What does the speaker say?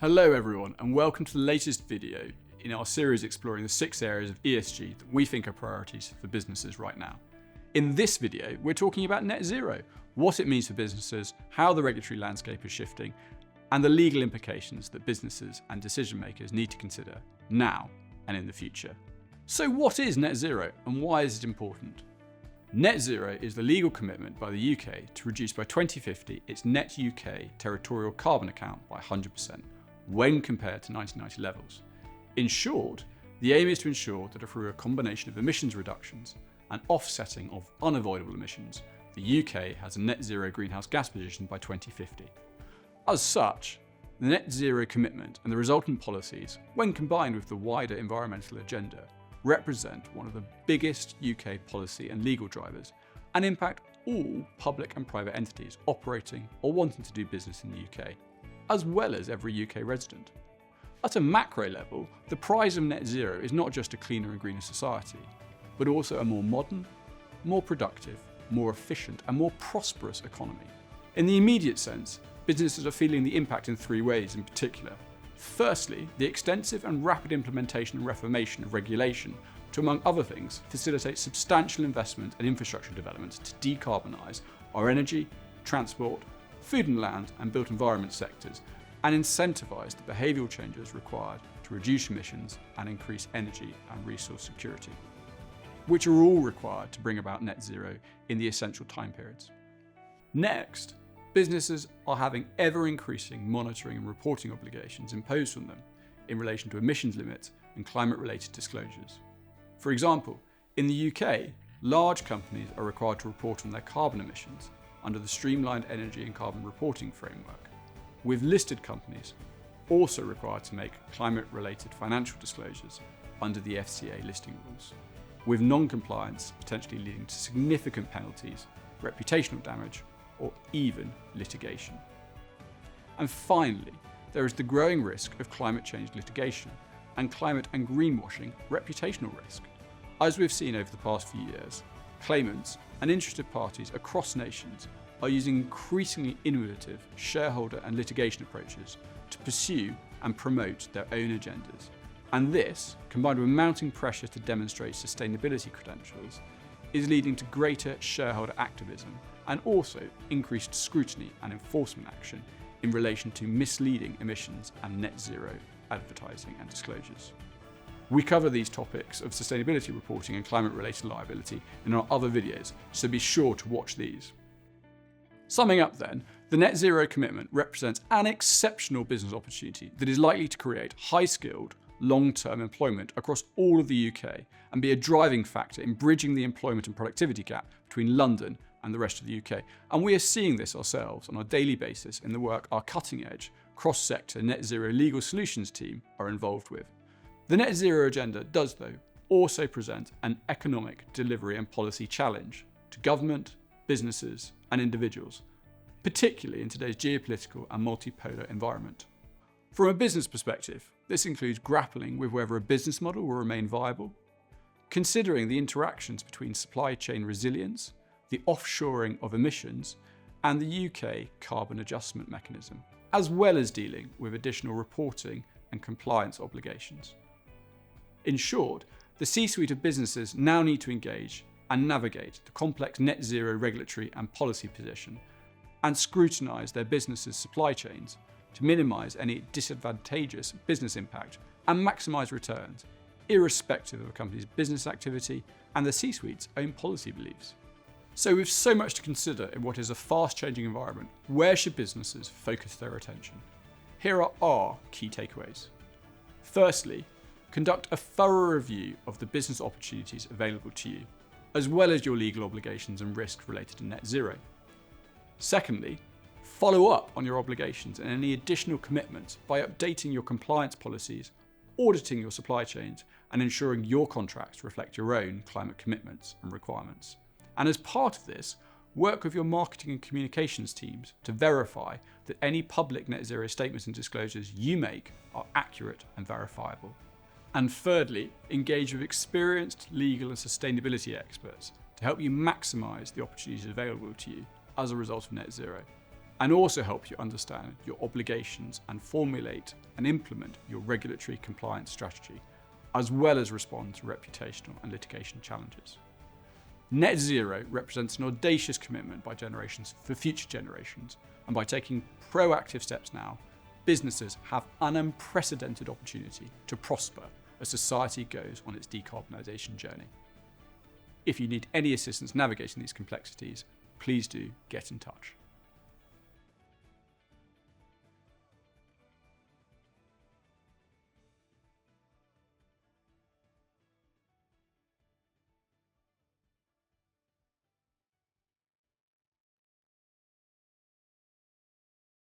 Hello everyone, and welcome to the latest video in our series exploring the 6 areas of ESG that we think are priorities for businesses right now. In this video, we're talking about net zero, what it means for businesses, how the regulatory landscape is shifting, and the legal implications that businesses and decision makers need to consider now and in the future. So what is net zero and why is it important? Net zero is the legal commitment by the UK to reduce by 2050 its net UK territorial carbon account by 100%. When compared to 1990 levels. In short, the aim is to ensure that through a combination of emissions reductions and offsetting of unavoidable emissions, the UK has a net zero greenhouse gas position by 2050. As such, the net zero commitment and the resultant policies, when combined with the wider environmental agenda, represent one of the biggest UK policy and legal drivers and impact all public and private entities operating or wanting to do business in the UK, as well as every UK resident. At a macro level, the prize of net zero is not just a cleaner and greener society, but also a more modern, more productive, more efficient and more prosperous economy. In the immediate sense, businesses are feeling the impact in 3 ways in particular. Firstly, the extensive and rapid implementation and reformation of regulation to, among other things, facilitate substantial investment and infrastructure development to decarbonise our energy, transport, food and land and built environment sectors, and incentivise the behavioural changes required to reduce emissions and increase energy and resource security, which are all required to bring about net zero in the essential time periods. Next, businesses are having ever-increasing monitoring and reporting obligations imposed on them in relation to emissions limits and climate-related disclosures. For example, in the UK, large companies are required to report on their carbon emissions under the Streamlined Energy and Carbon Reporting Framework, with listed companies also required to make climate-related financial disclosures under the FCA listing rules, with non-compliance potentially leading to significant penalties, reputational damage, or even litigation. And finally, there is the growing risk of climate change litigation and climate and greenwashing reputational risk. As we've seen over the past few years, claimants and interested parties across nations are using increasingly innovative shareholder and litigation approaches to pursue and promote their own agendas. And this, combined with mounting pressure to demonstrate sustainability credentials, is leading to greater shareholder activism and also increased scrutiny and enforcement action in relation to misleading emissions and net zero advertising and disclosures. We cover these topics of sustainability reporting and climate-related liability in our other videos, so be sure to watch these. Summing up then, the net zero commitment represents an exceptional business opportunity that is likely to create high-skilled, long-term employment across all of the UK and be a driving factor in bridging the employment and productivity gap between London and the rest of the UK. And we are seeing this ourselves on a daily basis in the work our cutting-edge, cross-sector net zero legal solutions team are involved with. The net zero agenda does, though, also present an economic delivery and policy challenge to government, businesses and individuals, particularly in today's geopolitical and multipolar environment. From a business perspective, this includes grappling with whether a business model will remain viable, considering the interactions between supply chain resilience, the offshoring of emissions, and the UK carbon adjustment mechanism, as well as dealing with additional reporting and compliance obligations. In short, the C-suite of businesses now need to engage and navigate the complex net zero regulatory and policy position and scrutinise their business's supply chains to minimise any disadvantageous business impact and maximise returns, irrespective of a company's business activity and the C-suite's own policy beliefs. So with so much to consider in what is a fast-changing environment, where should businesses focus their attention? Here are our key takeaways. Firstly, conduct a thorough review of the business opportunities available to you, as well as your legal obligations and risks related to net zero. Secondly, follow up on your obligations and any additional commitments by updating your compliance policies, auditing your supply chains, and ensuring your contracts reflect your own climate commitments and requirements. And as part of this, work with your marketing and communications teams to verify that any public net zero statements and disclosures you make are accurate and verifiable. And thirdly, engage with experienced legal and sustainability experts to help you maximise the opportunities available to you as a result of net zero. and also help you understand your obligations and formulate and implement your regulatory compliance strategy, as well as respond to reputational and litigation challenges. Net zero represents an audacious commitment by generations for future generations, and by taking proactive steps now, businesses have an unprecedented opportunity to prosper as society goes on its decarbonisation journey. If you need any assistance navigating these complexities, please do get in touch.